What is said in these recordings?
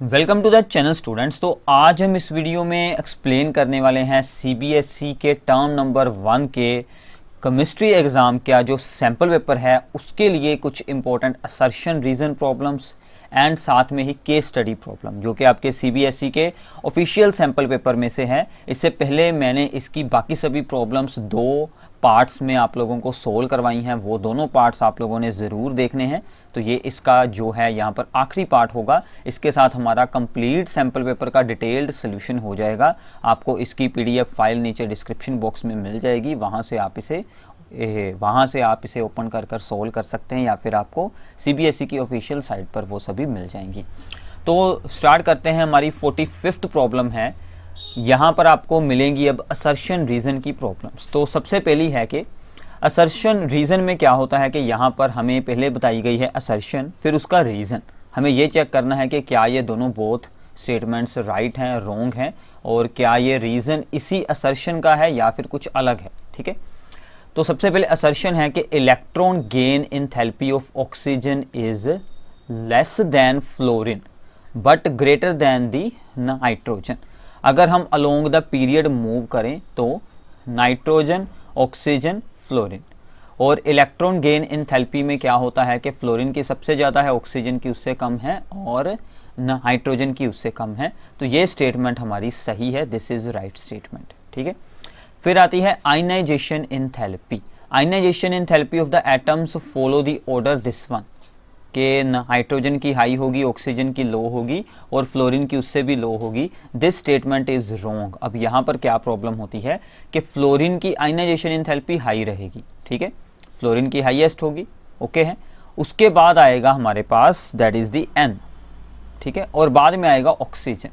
Welcome to the channel students. तो आज हम इस वीडियो में एक्सप्लेन करने वाले हैं सीबीएसई के टर्म नंबर 1 के केमिस्ट्री एग्ज़ाम का जो सैम्पल पेपर है उसके लिए कुछ important assertion reason problems and साथ में ही केस स्टडी प्रॉब्लम जो कि आपके सीबीएसई के ऑफिशियल सैम्पल पेपर में से है। इससे पहले मैंने इसकी बाकी सभी प्रॉब्लम्स दो पार्ट्स में आप लोगों को सोल्व करवाई हैं, वो दोनों पार्ट्स आप लोगों ने ज़रूर देखने हैं। तो ये इसका जो है यहाँ पर आखिरी पार्ट होगा। इसके साथ हमारा कंप्लीट सैम्पल पेपर का डिटेल्ड सोल्यूशन हो जाएगा। आपको इसकी पीडीएफ फाइल नीचे डिस्क्रिप्शन बॉक्स में मिल जाएगी, वहाँ से आप इसे ओपन कर सोल्व कर सकते हैं या फिर आपको सीबीएसई की ऑफिशियल साइट पर वो सभी मिल जाएंगी। तो स्टार्ट करते हैं। हमारी 45th प्रॉब्लम है। यहाँ पर आपको मिलेंगी अब असर्शन रीज़न की प्रॉब्लम्स। तो सबसे पहली है कि असर्शन रीज़न में क्या होता है कि यहाँ पर हमें पहले बताई गई है असर्शन, फिर उसका रीज़न। हमें ये चेक करना है कि क्या ये दोनों बोथ स्टेटमेंट्स राइट हैं, रॉन्ग हैं, और क्या ये रीज़न इसी असर्शन का है या फिर कुछ अलग है। ठीक है, तो सबसे पहले असर्शन है कि electron gain enthalpy of oxygen is less than fluorine but greater than the nitrogen. अगर हम अलोंग द पीरियड मूव करें तो नाइट्रोजन, ऑक्सीजन, फ्लोरीन, और इलेक्ट्रॉन गेन एंथैल्पी में क्या होता है कि फ्लोरीन की सबसे ज़्यादा है, ऑक्सीजन की उससे कम है और नाइट्रोजन की उससे कम है। तो ये स्टेटमेंट हमारी सही है, दिस इज़ राइट स्टेटमेंट। ठीक है, फिर आती है ionization enthalpy. Ionization enthalpy of the atoms follow the order this one, कि नाइट्रोजन की हाई होगी, ऑक्सीजन की लो होगी और फ्लोरीन की उससे भी लो होगी। This statement is wrong. अब यहाँ पर क्या प्रॉब्लम होती है कि फ्लोरीन की आयनाइजेशन एंथैल्पी हाई रहेगी। ठीक है, फ्लोरीन की हाईएस्ट होगी, ओके है। उसके बाद आएगा हमारे पास दैट इज द एन, ठीक है, और बाद में आएगा ऑक्सीजन।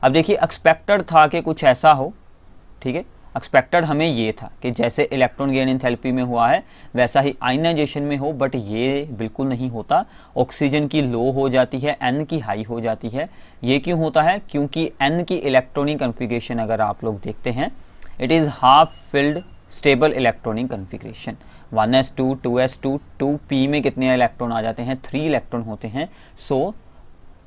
अब देखिए एक्सपेक्टेड था कि कुछ ऐसा हो, ठीक है, एक्सपेक्टेड हमें ये था कि जैसे इलेक्ट्रॉन गेन एंथैल्पी में हुआ है वैसा ही आयनाइजेशन में हो, बट ये बिल्कुल नहीं होता। ऑक्सीजन की लो हो जाती है, एन की हाई हो जाती है। ये क्यों होता है? क्योंकि एन की इलेक्ट्रॉनिक कन्फिग्रेशन अगर आप लोग देखते हैं, it is half filled stable electronic configuration. 1s2, 2s2, 2p में कितने इलेक्ट्रॉन आ जाते हैं? 3 इलेक्ट्रॉन होते हैं। So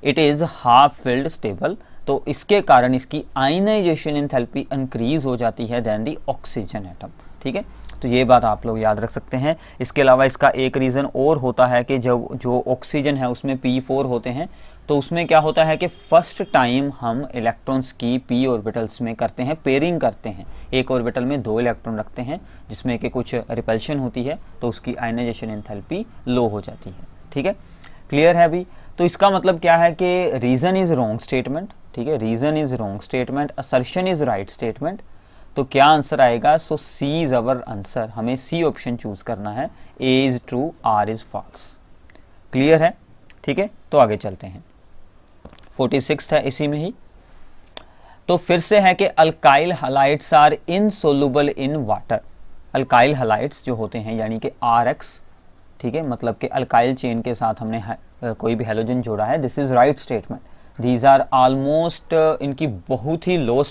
it is half filled stable. तो इसके कारण इसकी आयनाइजेशन एंथैल्पी इंक्रीज हो जाती है देन दी ऑक्सीजन एटम। ठीक है, तो ये बात आप लोग याद रख सकते हैं। इसके अलावा इसका एक रीज़न और होता है कि जब जो ऑक्सीजन है उसमें p4 होते हैं, तो उसमें क्या होता है कि फर्स्ट टाइम हम इलेक्ट्रॉन्स की p ऑर्बिटल्स में करते हैं, पेयरिंग करते हैं। एक ऑर्बिटल में 2 इलेक्ट्रॉन रखते हैं जिसमें कि कुछ रिपल्शन होती है, तो उसकी आयनाइजेशन एंथैल्पी लो हो जाती है। ठीक है, क्लियर है अभी? तो इसका मतलब क्या है कि रीज़न इज़ रॉन्ग स्टेटमेंट। ठीक है, reason is wrong statement, assertion is right statement. तो क्या आंसर आएगा? So C is our answer. हमें सी ऑप्शन चूज़ करना है। A is true, R is false. Clear है? ठीक है, तो आगे चलते हैं। 46 है इसी में ही। तो फिर से है कि alkyl halides are insoluble in water. Alkyl halides जो होते हैं यानी कि RX, ठीक है, मतलब कि अल्काइल चेन के साथ हमने कोई भी हेलोजन जोड़ा है, this is right statement. These are almost, इनकी बहुत ही लो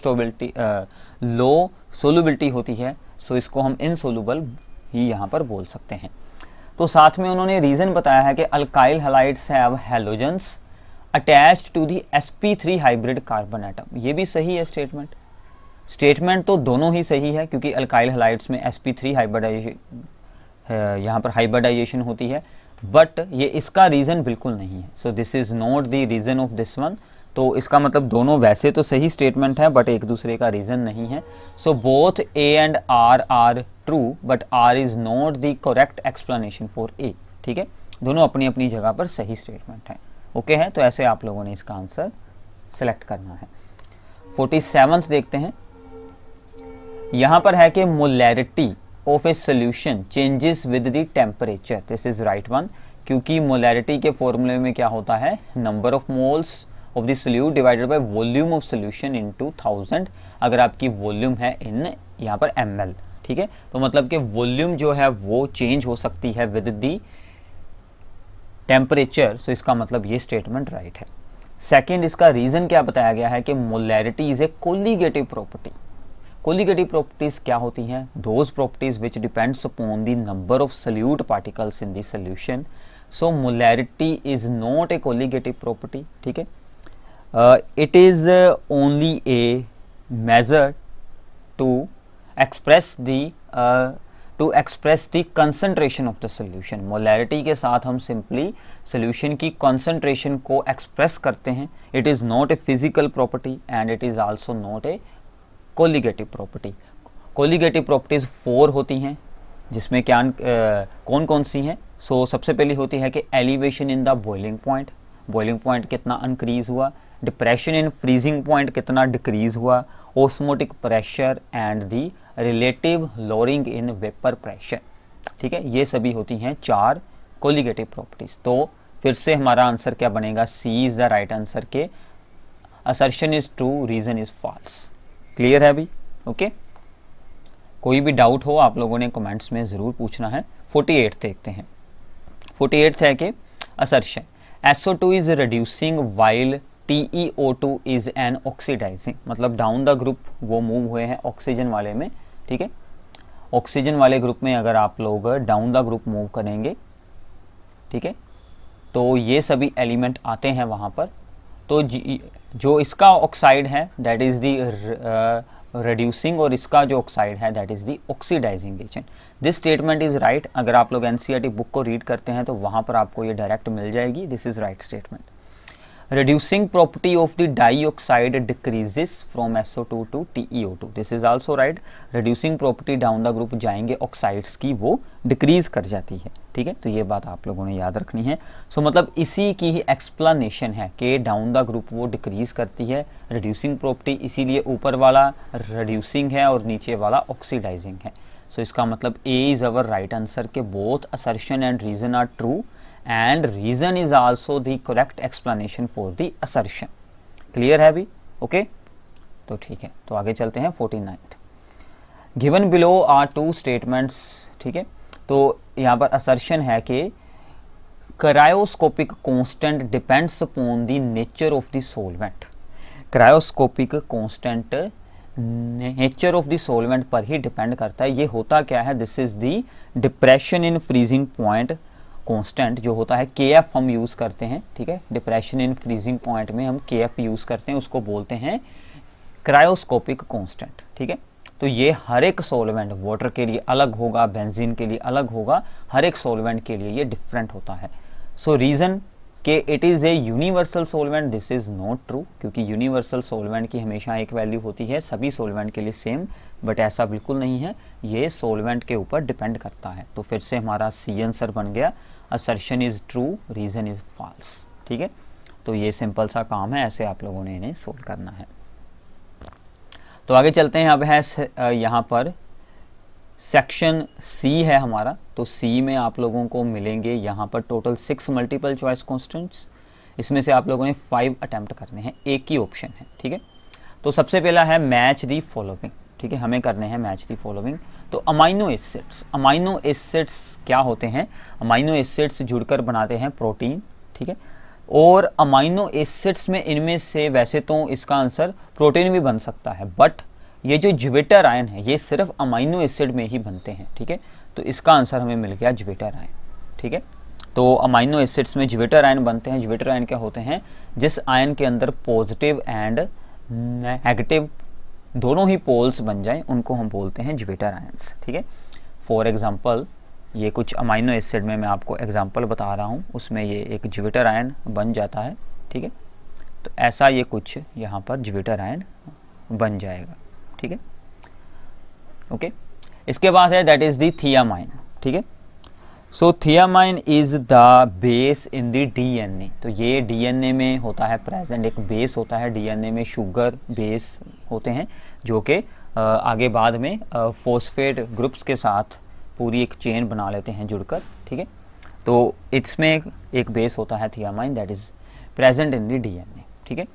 सोलुबिलिटी होती है, सो इसको हम इनसोल्यूबल ही यहाँ पर बोल सकते हैं। तो साथ में उन्होंने रीज़न बताया है कि alkyl halides have halogens attached to the sp3 hybrid carbon atom. ये भी सही है स्टेटमेंट तो दोनों ही सही है, क्योंकि अल्काइल हलाइड्स में sp3 हाइब्रिडाइजेशन, यहाँ पर हाइब्रिडाइजेशन होती है, बट ये इसका रीज़न बिल्कुल नहीं है। So this is not the reason of this one. तो इसका मतलब दोनों वैसे तो सही स्टेटमेंट है बट एक दूसरे का रीज़न नहीं है। So both A and R are true, but R is not the correct explanation for A. ठीक है, दोनों अपनी अपनी जगह पर सही स्टेटमेंट है। ओके है, तो ऐसे आप लोगों ने इसका आंसर सेलेक्ट करना है। 47th देखते हैं। यहाँ पर है कि molarity of a solution changes with the temperature, this is right one. क्योंकि मोलैरिटी के फॉर्मूले में क्या होता है? Number of moles of the solute divided by volume of solution into 1000। अगर आपकी वॉल्यूम है इन यहाँ पर ml, ठीक है, तो मतलब कि वॉल्यूम जो है वो चेंज हो सकती है विद द टेम्परेचर। सो इसका मतलब ये स्टेटमेंट राइट है। सेकेंड, इसका रीज़न क्या बताया गया है कि molarity is a colligative property. Colligative properties क्या होती हैं? Those properties which depends upon the number of solute particles in the solution. So molarity is not a colligative property. ठीक है, it is only a measure to express the concentration of the solution. Molarity के साथ हम simply solution की concentration को express करते हैं। It is not a physical property and it is also not a colligative property. Colligative properties 4 होती हैं, जिसमें क्या कौन कौन सी हैं? सो सबसे पहली होती है कि elevation in the boiling point, boiling point कितना इंक्रीज हुआ, डिप्रेशन इन फ्रीजिंग पॉइंट कितना डिक्रीज हुआ, osmotic pressure and the relative lowering in vapour pressure. ठीक है, ये सभी होती हैं 4 कोलिगेटिव प्रॉपर्टीज। तो फिर से हमारा आंसर क्या बनेगा? C is the right answer के assertion is true, reason is false. Clear है अभी? ओके, कोई भी डाउट हो आप लोगों ने कमेंट्स में ज़रूर पूछना है। 48 देखते हैं। 48 है कि assertion SO2 is reducing while TeO2 is an oxidizing, मतलब डाउन द ग्रुप वो मूव हुए हैं ऑक्सीजन वाले में। ठीक है, ऑक्सीजन वाले ग्रुप में अगर आप लोग डाउन द ग्रुप मूव करेंगे, ठीक है, तो ये सभी एलिमेंट आते हैं वहाँ पर। तो जो इसका ऑक्साइड है दैट इज़ द रिड्यूसिंग, और इसका जो ऑक्साइड है that is the oxidizing agent. This statement is right. अगर आप लोग NCERT बुक को रीड करते हैं तो वहाँ पर आपको ये डायरेक्ट मिल जाएगी। This is right statement. Reducing property of the dioxide decreases from SO2 to TeO2. This is also right. Reducing property down the group जाएंगे ऑक्साइड्स की, वो डिक्रीज कर जाती है। ठीक है, तो ये बात आप लोगों ने याद रखनी है। सो मतलब इसी की ही एक्सप्लेनेशन है कि डाउन द ग्रुप वो डिक्रीज करती है रिड्यूसिंग प्रॉपर्टी, इसीलिए ऊपर वाला रिड्यूसिंग है और नीचे वाला ऑक्सीडाइजिंग है। सो इसका मतलब A is our right answer के both assertion and reason are true and reason is also the correct explanation for the assertion. Clear है अभी? ओके, तो ठीक है, तो आगे चलते हैं। 49 गिवन बिलो आर 2 स्टेटमेंट्स। ठीक है, तो यहाँ पर असर्शन है कि cryoscopic constant depends upon the nature of the solvent. Cryoscopic constant nature of the solvent पर ही डिपेंड करता है। ये होता क्या है? This is the depression in freezing point constant जो होता है, KF हम यूज़ करते हैं। ठीक है, डिप्रेशन इन फ्रीजिंग पॉइंट में हम KF यूज़ करते हैं, उसको बोलते हैं क्रायोस्कोपिक कांस्टेंट। ठीक है, तो ये हर एक सॉल्वेंट, वाटर के लिए अलग होगा, बेंजीन के लिए अलग होगा, हर एक सॉल्वेंट के लिए ये डिफरेंट होता है। सो रीज़न कि it is a universal solvent, this is not true, क्योंकि यूनिवर्सल सॉल्वेंट की हमेशा एक वैल्यू होती है सभी सॉल्वेंट के लिए सेम, बट ऐसा बिल्कुल नहीं है, ये सॉल्वेंट के ऊपर डिपेंड करता है। तो फिर से हमारा सी आंसर बन गया, assertion is true, reason is false. ठीक है, तो ये सिंपल सा काम है, ऐसे आप लोगों ने इन्हें सोल्व करना है। तो आगे चलते हैं। अब है यहाँ पर सेक्शन सी है हमारा। तो सी में आप लोगों को मिलेंगे यहाँ पर टोटल 6 मल्टीपल चॉइस कॉन्स्टेंट्स। इसमें से आप लोगों ने 5 अटैम्प्ट करने हैं, एक ही ऑप्शन है। ठीक है, तो सबसे पहला है मैच दी फॉलोइंग। ठीक है, हमें करने हैं मैच दी फॉलोइंग। तो अमाइनो एसिड्स, अमाइनो एसिड्स क्या होते हैं? अमाइनो एसिड्स जुड़कर बनाते हैं प्रोटीन। ठीक है, और अमाइनो एसिड्स में इनमें से वैसे तो इसका आंसर प्रोटीन भी बन सकता है, बट ये जो ज्वेटर आयन है ये सिर्फ अमाइनो एसिड में ही बनते हैं। ठीक है, तो इसका आंसर हमें मिल गया ज्वेटर आयन। ठीक है, तो अमाइनो एसिड्स में ज्वेटर आयन बनते हैं। ज्वेटर आयन क्या होते हैं? जिस आयन के अंदर पॉजिटिव एंड नेगेटिव दोनों ही पोल्स बन जाएं, उनको हम बोलते हैं ज्वेटर आयंस। ठीक है, फॉर एग्जांपल ये कुछ अमाइनो एसिड में मैं आपको एग्जांपल बता रहा हूँ, उसमें ये एक ज्वेटर आयन बन जाता है। ठीक है, तो ऐसा ये कुछ यहाँ पर ज्वेटर आयन बन जाएगा। ठीक है, ओके, इसके बाद है दैट इज़ द थियामाइन। ठीक है, so thiamine is the base in the DNA। तो ये DNA में होता है प्रेजेंट, एक बेस होता है DNA में, शुगर बेस होते हैं जो कि आगे बाद में फॉस्फेट ग्रुप्स के साथ पूरी एक चेन बना लेते हैं जुड़कर। ठीक है, तो इसमें एक बेस होता है thiamine that is present in the DNA। ठीक है,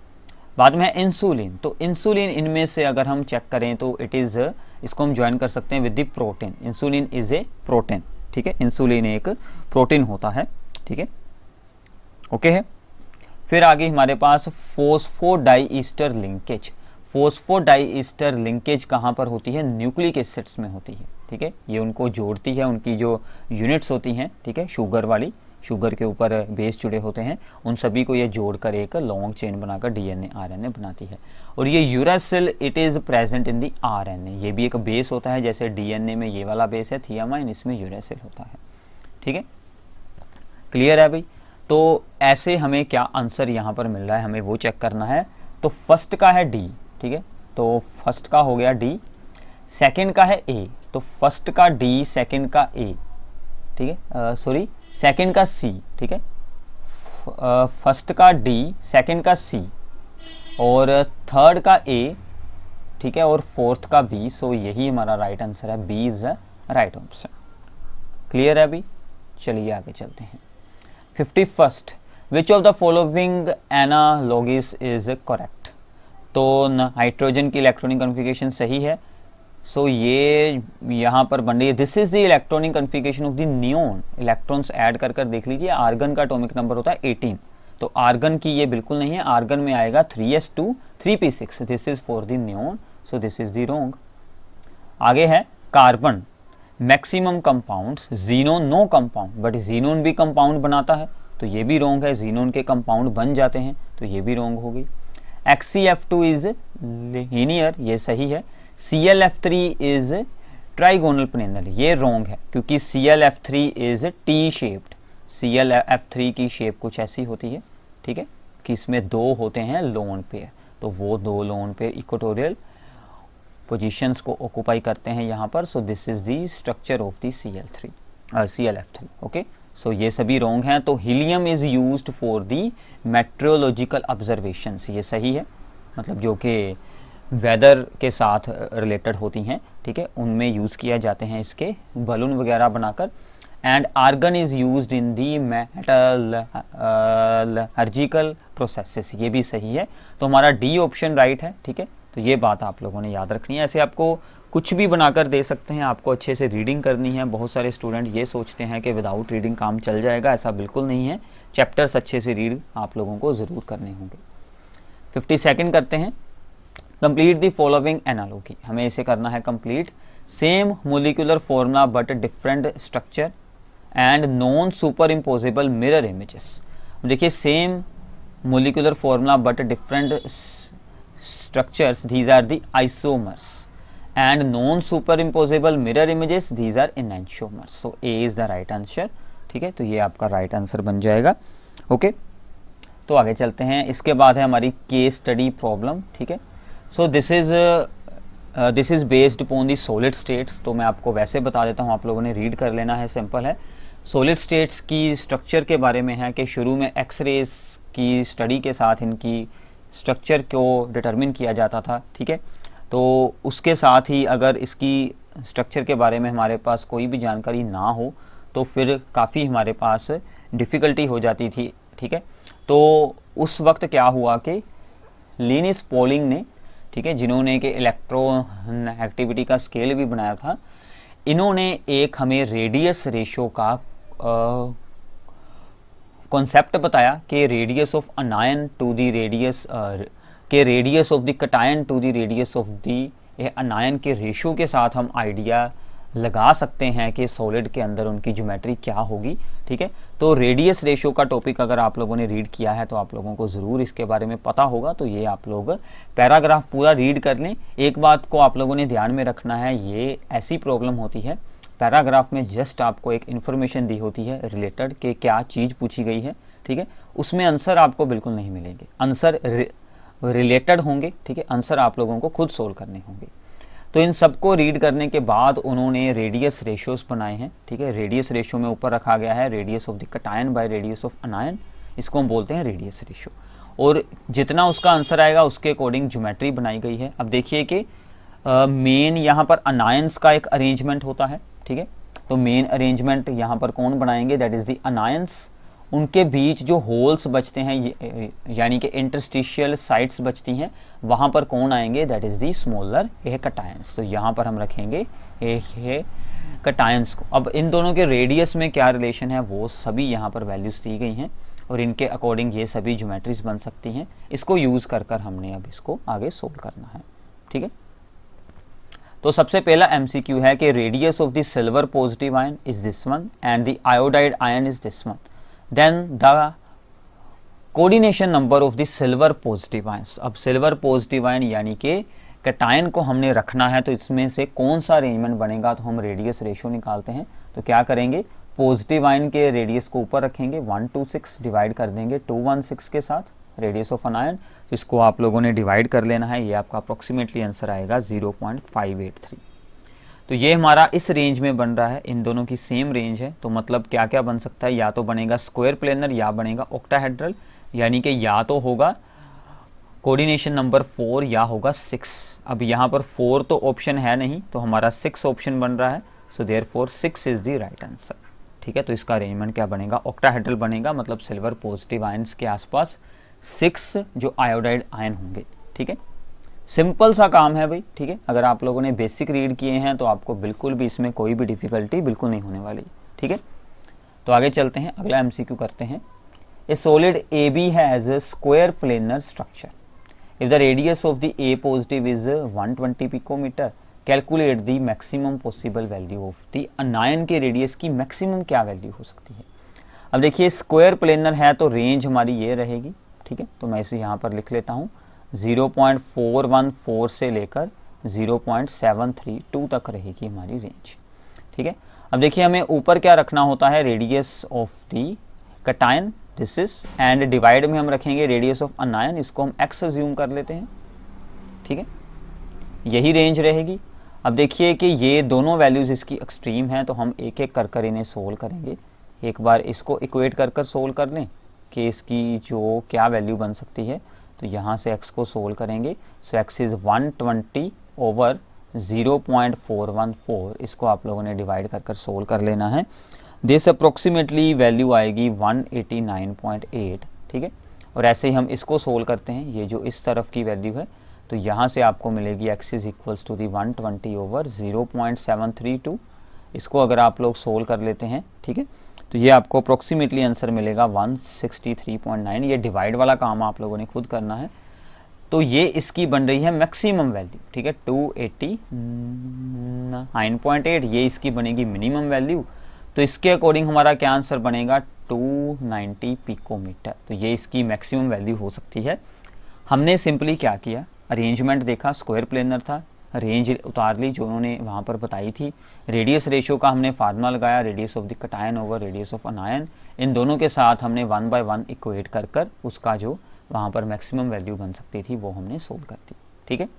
बाद में है इंसुलिन। तो इंसुलिन इनमें से अगर हम चेक करें तो इट इज़, इसको हम ज्वाइन कर सकते हैं with the protein. Insulin is a protein. ठीक है, इंसुलिन एक प्रोटीन होता है। ठीक है, ओके है। फिर आगे हमारे पास फॉस्फोडाइईस्टर लिंकेज। फॉस्फोडाइईस्टर लिंकेज कहाँ पर होती है? न्यूक्लिक एसिड्स में होती है। ठीक है, ये उनको जोड़ती है, उनकी जो यूनिट्स होती हैं, ठीक है, शुगर वाली, शुगर के ऊपर बेस जुड़े होते हैं, उन सभी को ये जोड़कर एक लॉन्ग चेन बनाकर डीएनए आरएनए बनाती है। और ये uracil it is present in the RNA, ये भी एक बेस होता है, जैसे डीएनए में ये वाला बेस है थियामाइन, इसमें यूरासिल होता है। ठीक है, क्लियर है भाई। तो ऐसे हमें क्या आंसर यहाँ पर मिल रहा है, हमें वो चेक करना है। तो फर्स्ट का है डी, ठीक है, तो फर्स्ट का हो गया डी, सेकंड का है ए, तो फर्स्ट का डी, सेकंड का ए, ठीक है, सॉरी सेकंड का सी, ठीक है, फर्स्ट का डी, सेकंड का सी और थर्ड का ए, ठीक है, और फोर्थ का बी। सो यही हमारा राइट आंसर है, B is the right option. Clear है अभी, चलिए आगे चलते हैं। 51st, which of the following analogies is correct. तो नाइट्रोजन की इलेक्ट्रॉनिक कॉन्फ़िगरेशन सही है। सो ये यहाँ पर बन रही है, this is the electronic configuration of the neon. Electrons add कर कर देख लीजिए, आर्गन का एटॉमिक नंबर होता है 18, तो आर्गन की ये बिल्कुल नहीं है, आर्गन में आएगा 3s2 3p6, this is for the neon, so this is the wrong. आगे है carbon, maximum compounds, xenon no compound, but xenon भी कंपाउंड बनाता है, तो ये भी रॉन्ग है, जीनोन के कंपाउंड बन जाते हैं, तो ये भी रॉन्ग हो गई। XCF2 इज लीनियर, ये सही है। ClF3 इज ट्राइगोनल प्लेनर, ये रॉन्ग है, क्योंकि ClF3 is T shaped, ClF3 की शेप कुछ ऐसी होती है, ठीक है, कि इसमें दो होते हैं लोन पेयर, तो वो दो लोन पेयर इक्वेटोरियल पोजीशंस को ऑक्यूपाई करते हैं यहाँ पर। So this is the structure of the ClF3, okay. So ये सभी रॉन्ग हैं। तो helium is used for the metrological observations, ये सही है, मतलब जो कि वेदर के साथ रिलेटेड होती हैं, ठीक है, उनमें यूज़ किया जाते हैं इसके बलून वगैरह बनाकर। And argon is used in the metallurgical processes, ये भी सही है। तो हमारा डी ऑप्शन राइट है, ठीक है, तो ये बात आप लोगों ने याद रखनी है। ऐसे आपको कुछ भी बनाकर दे सकते हैं, आपको अच्छे से रीडिंग करनी है। बहुत सारे स्टूडेंट ये सोचते हैं कि विदाउट रीडिंग काम चल जाएगा, ऐसा बिल्कुल नहीं है। चैप्टर्स अच्छे से रीड आप लोगों को ज़रूर करने होंगे। 52nd करते हैं, कंप्लीट द फॉलोइंग एनालॉगी, हमें इसे करना है complete. Same molecular formula but different structure and non superimposable mirror images. देखिए, same molecular formula but different structures, these are the isomers, and non superimposable mirror images, these are enantiomers. So A is the right answer, ठीक है, तो ये आपका right answer बन जाएगा। Okay, तो आगे चलते हैं। इसके बाद है हमारी केस स्टडी प्रॉब्लम, ठीक है। सो this is based upon the solid states, तो मैं आपको वैसे बता देता हूँ, आप लोगों ने रीड कर लेना है, सिंपल है। सॉलिड स्टेट्स की स्ट्रक्चर के बारे में है कि शुरू में एक्सरेज की स्टडी के साथ इनकी स्ट्रक्चर को डिटरमिन किया जाता था, ठीक है। तो उसके साथ ही अगर इसकी स्ट्रक्चर के बारे में हमारे पास कोई भी जानकारी ना हो तो फिर काफ़ी हमारे पास डिफ़िकल्टी हो जाती थी, ठीक है। तो उस वक्त क्या हुआ कि लिनिस पॉलिंग ने, ठीक है, जिन्होंने कि इलेक्ट्रॉन एक्टिविटी का स्केल भी बनाया था, इन्होंने एक हमें रेडियस रेशो का कॉन्सेप्ट बताया कि radius of anion to the radius के radius of the cation to the radius of the anion के रेशो के साथ हम आइडिया लगा सकते हैं कि सॉलिड के अंदर उनकी ज्योमेट्री क्या होगी, ठीक है। तो रेडियस रेशो का टॉपिक अगर आप लोगों ने रीड किया है तो आप लोगों को ज़रूर इसके बारे में पता होगा। तो ये आप लोग पैराग्राफ पूरा रीड कर लें। एक बात को आप लोगों ने ध्यान में रखना है, ये ऐसी प्रॉब्लम होती है, पैराग्राफ में जस्ट आपको एक इन्फॉर्मेशन दी होती है रिलेटेड कि क्या चीज़ पूछी गई है, ठीक है, उसमें आंसर आपको बिल्कुल नहीं मिलेंगे, आंसर रिलेटेड होंगे, ठीक है, आंसर आप लोगों को खुद सोल्व करने होंगे। तो इन सबको रीड करने के बाद उन्होंने रेडियस रेशियोज बनाए हैं, ठीक है। रेडियस रेशियो में ऊपर रखा गया है radius of the cation by radius of अनायन, इसको हम बोलते हैं रेडियस रेशियो, और जितना उसका आंसर आएगा उसके अकॉर्डिंग ज्योमेट्री बनाई गई है। अब देखिए कि मेन यहाँ पर अनायंस का एक अरेंजमेंट होता है, ठीक है, तो मेन अरेंजमेंट यहाँ पर कौन बनाएंगे, दैट इज़ द अनायंस। उनके बीच जो होल्स बचते हैं यानी कि इंटरस्टिशियल साइट्स बचती हैं, वहाँ पर कौन आएंगे, that is the smaller A cations. तो यहाँ पर हम रखेंगे ए कटायंस को। अब इन दोनों के रेडियस में क्या रिलेशन है वो सभी यहाँ पर वैल्यूज़ दी गई हैं और इनके अकॉर्डिंग ये सभी ज्योमेट्रीज बन सकती हैं। इसको यूज़ कर कर हमने अब इसको आगे सोल्व करना है, ठीक है। तो सबसे पहला MCQ है कि radius of the silver positive ion is this one and the iodide ion is this one. Then the coordination number of the silver positive ions. अब सिल्वर पॉजिटिव आयन यानी कि कैटायन को हमने रखना है, तो इसमें से कौन सा अरेंजमेंट बनेगा, तो हम रेडियस रेशियो निकालते हैं। तो क्या करेंगे, पॉजिटिव आयन के रेडियस को ऊपर रखेंगे, 126 डिवाइड कर देंगे 216 के साथ रेडियस ऑफ अनायन। तो इसको आप लोगों ने डिवाइड कर लेना है, ये आपका अप्रोक्सीमेटली आंसर आएगा 0.583। तो ये हमारा इस रेंज में बन रहा है, इन दोनों की सेम रेंज है। तो मतलब क्या क्या बन सकता है, या तो बनेगा स्क्वायर प्लेनर या बनेगा ऑक्टाहेड्रल, यानी कि या तो होगा कोऑर्डिनेशन नंबर 4 या होगा 6। अब यहाँ पर 4 तो ऑप्शन है नहीं, तो हमारा 6 ऑप्शन बन रहा है। So therefore 6 is the right answer. ठीक है, तो इसका अरेंजमेंट क्या बनेगा, ऑक्टाहेड्रल बनेगा, मतलब सिल्वर पॉजिटिव आयंस के आसपास 6 जो आयोडाइड आयन होंगे। ठीक है, सिंपल सा काम है भाई। ठीक है, अगर आप लोगों ने बेसिक रीड किए हैं तो आपको बिल्कुल भी इसमें कोई भी डिफिकल्टी बिल्कुल नहीं होने वाली। ठीक है, तो आगे चलते हैं, अगला एमसीक्यू करते हैं। ए solid AB has a square planar structure. If the radius of the A positive is 120 picometer, calculate the maximum possible value of the anion के रेडियस की मैक्सिमम क्या वैल्यू हो सकती है। अब देखिए स्क्वायर प्लेनर है तो रेंज हमारी ये रहेगी। ठीक है, तो मैं इसे यहाँ पर लिख लेता हूँ, 0.414 से लेकर 0.732 तक रहेगी हमारी रेंज। ठीक है, अब देखिए हमें ऊपर क्या रखना होता है, radius of the cation this is, and divide में हम रखेंगे रेडियस ऑफ अनायन, इसको हम x अज्यूम कर लेते हैं। ठीक है, यही रेंज रहेगी। अब देखिए कि ये दोनों वैल्यूज़ इसकी एक्सट्रीम हैं, तो हम एक एक कर इन्हें सोल्व करेंगे। एक बार इसको इक्वेट कर सोल्व कर लें कि इसकी जो क्या वैल्यू बन सकती है। तो यहाँ से x को सोल्व करेंगे, सो x इज़ 120 ओवर 0.414, इसको आप लोगों ने डिवाइड कर सोल्व कर लेना है। दिस अप्रोक्सीमेटली वैल्यू आएगी 189.8। ठीक है, और ऐसे ही हम इसको सोल्व करते हैं, ये जो इस तरफ की वैल्यू है, तो यहाँ से आपको मिलेगी x is equals to the 120 over 0.732। इसको अगर आप लोग सोल्व कर लेते हैं, ठीक है, तो ये आपको अप्रोक्सीमेटली आंसर मिलेगा 163.9। ये डिवाइड वाला काम आप लोगों ने खुद करना है। तो ये इसकी बन रही है मैक्सिमम वैल्यू। ठीक है, 289.8 ये इसकी बनेगी मिनिमम वैल्यू। तो इसके अकॉर्डिंग हमारा क्या आंसर बनेगा, 290 पिकोमीटर। तो ये इसकी मैक्सिमम वैल्यू हो सकती है। हमने सिंपली क्या किया, अरेंजमेंट देखा, स्क्वायर प्लेनर था, रेंज उतार ली जो उन्होंने वहाँ पर बताई थी, रेडियस रेशियो का हमने फार्मूला लगाया, radius of the cation over radius of anion, इन दोनों के साथ हमने 1 बाय 1 इक्वेट कर उसका जो वहाँ पर मैक्सिमम वैल्यू बन सकती थी वो हमने सोल्व कर दी। ठीक है,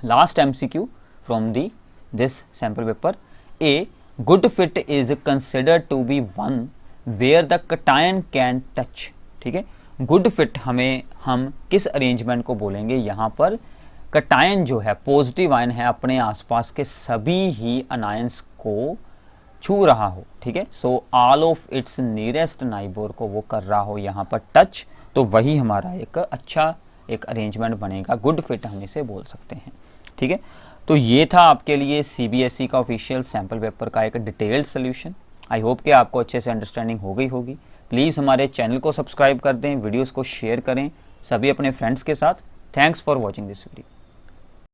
last MCQ from the this sample paper. A good fit is considered to be one where the cation can touch. ठीक है, गुड फिट हम किस अरेंजमेंट को बोलेंगे, यहाँ पर कैटायन जो है पॉजिटिव आयन है अपने आसपास के सभी ही अनायंस को छू रहा हो। ठीक है, so all of its nearest neighbour को वो कर रहा हो यहाँ पर टच, तो वही हमारा एक अच्छा एक अरेंजमेंट बनेगा, गुड फिट हम इसे बोल सकते हैं। ठीक है, तो ये था आपके लिए सीबीएसई का ऑफिशियल सैम्पल पेपर का एक डिटेल्ड सोल्यूशन। आई होप कि आपको अच्छे से अंडरस्टैंडिंग हो गई होगी। प्लीज़ हमारे चैनल को सब्सक्राइब कर दें, वीडियोस को शेयर करें सभी अपने फ्रेंड्स के साथ। Thanks for watching this video.